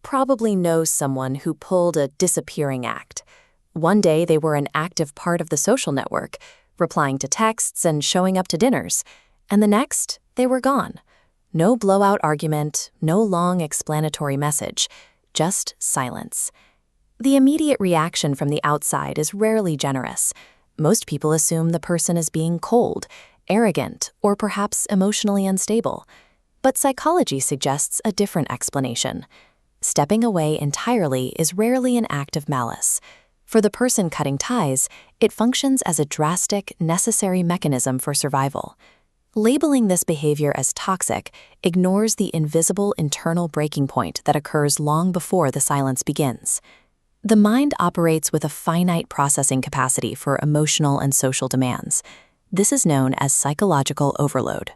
probably know someone who pulled a disappearing act. One day they were an active part of the social network, replying to texts and showing up to dinners. And the next, they were gone. No blowout argument, no long explanatory message, just silence. The immediate reaction from the outside is rarely generous. Most people assume the person is being cold, arrogant, or perhaps emotionally unstable. But psychology suggests a different explanation. Stepping away entirely is rarely an act of malice. For the person cutting ties, it functions as a drastic, necessary mechanism for survival. Labeling this behavior as toxic ignores the invisible internal breaking point that occurs long before the silence begins. The mind operates with a finite processing capacity for emotional and social demands. This is known as psychological overload.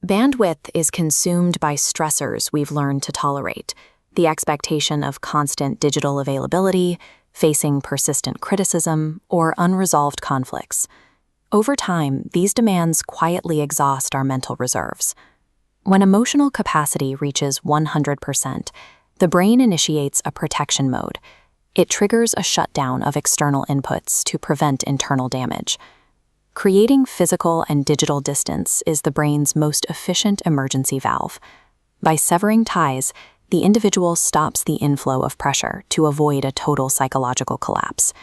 Bandwidth is consumed by stressors we've learned to tolerate: the expectation of constant digital availability, facing persistent criticism, or unresolved conflicts. Over time, these demands quietly exhaust our mental reserves. When emotional capacity reaches 100%, the brain initiates a protection mode. It triggers a shutdown of external inputs to prevent internal damage. Creating physical and digital distance is the brain's most efficient emergency valve. By severing ties, the individual stops the inflow of pressure to avoid a total psychological collapse.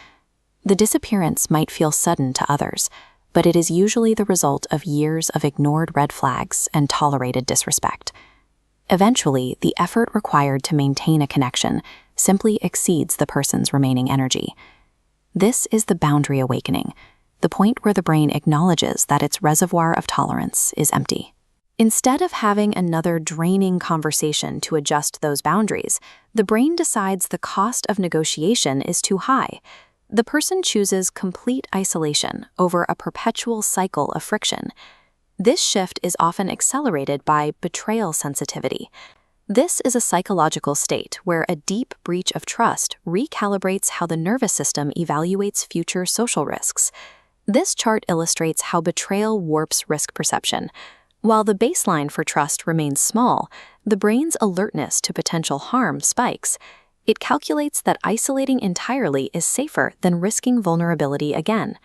The disappearance might feel sudden to others, but it is usually the result of years of ignored red flags and tolerated disrespect. Eventually, the effort required to maintain a connection simply exceeds the person's remaining energy. This is the boundary awakening, the point where the brain acknowledges that its reservoir of tolerance is empty. Instead of having another draining conversation to adjust those boundaries, the brain decides the cost of negotiation is too high. The person chooses complete isolation over a perpetual cycle of friction. This shift is often accelerated by betrayal sensitivity. This is a psychological state where a deep breach of trust recalibrates how the nervous system evaluates future social risks. This chart illustrates how betrayal warps risk perception. While the baseline for trust remains small, the brain's alertness to potential harm spikes. It calculates that isolating entirely is safer than risking vulnerability again.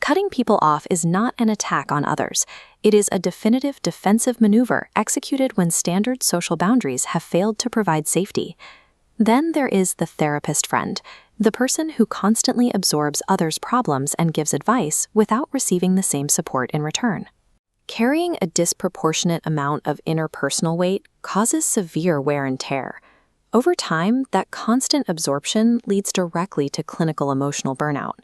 Cutting people off is not an attack on others. It is a definitive defensive maneuver executed when standard social boundaries have failed to provide safety. Then there is the therapist friend, the person who constantly absorbs others' problems and gives advice without receiving the same support in return. Carrying a disproportionate amount of interpersonal weight causes severe wear and tear. Over time, that constant absorption leads directly to clinical emotional burnout.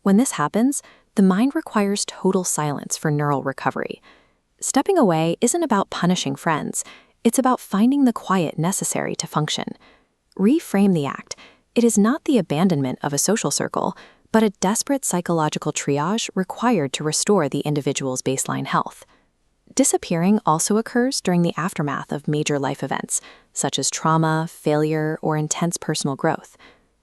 When this happens, the mind requires total silence for neural recovery. Stepping away isn't about punishing friends. It's about finding the quiet necessary to function. Reframe the act. It is not the abandonment of a social circle, but a desperate psychological triage required to restore the individual's baseline health. Disappearing also occurs during the aftermath of major life events, such as trauma, failure, or intense personal growth.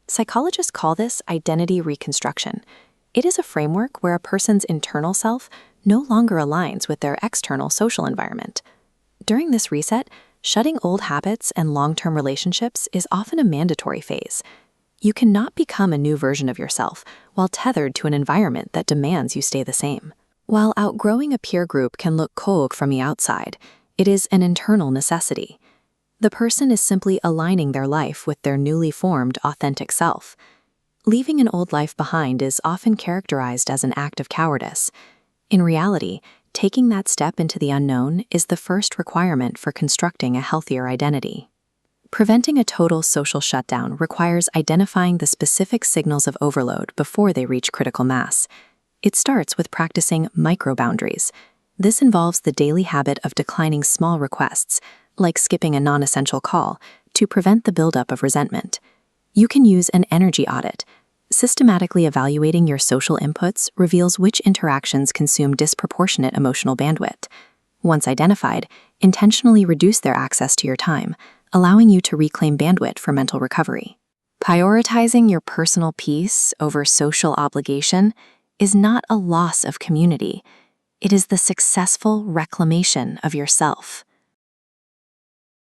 Psychologists call this identity reconstruction. It is a framework where a person's internal self no longer aligns with their external social environment. During this reset, shutting old habits and long-term relationships is often a mandatory phase. You cannot become a new version of yourself while tethered to an environment that demands you stay the same. While outgrowing a peer group can look cold from the outside, it is an internal necessity. The person is simply aligning their life with their newly formed authentic self. Leaving an old life behind is often characterized as an act of cowardice. In reality, taking that step into the unknown is the first requirement for constructing a healthier identity. Preventing a total social shutdown requires identifying the specific signals of overload before they reach critical mass. It starts with practicing micro-boundaries. This involves the daily habit of declining small requests, like skipping a non-essential call, to prevent the buildup of resentment. You can use an energy audit. Systematically evaluating your social inputs reveals which interactions consume disproportionate emotional bandwidth. Once identified, intentionally reduce their access to your time, allowing you to reclaim bandwidth for mental recovery. Prioritizing your personal peace over social obligation is not a loss of community. It is the successful reclamation of yourself.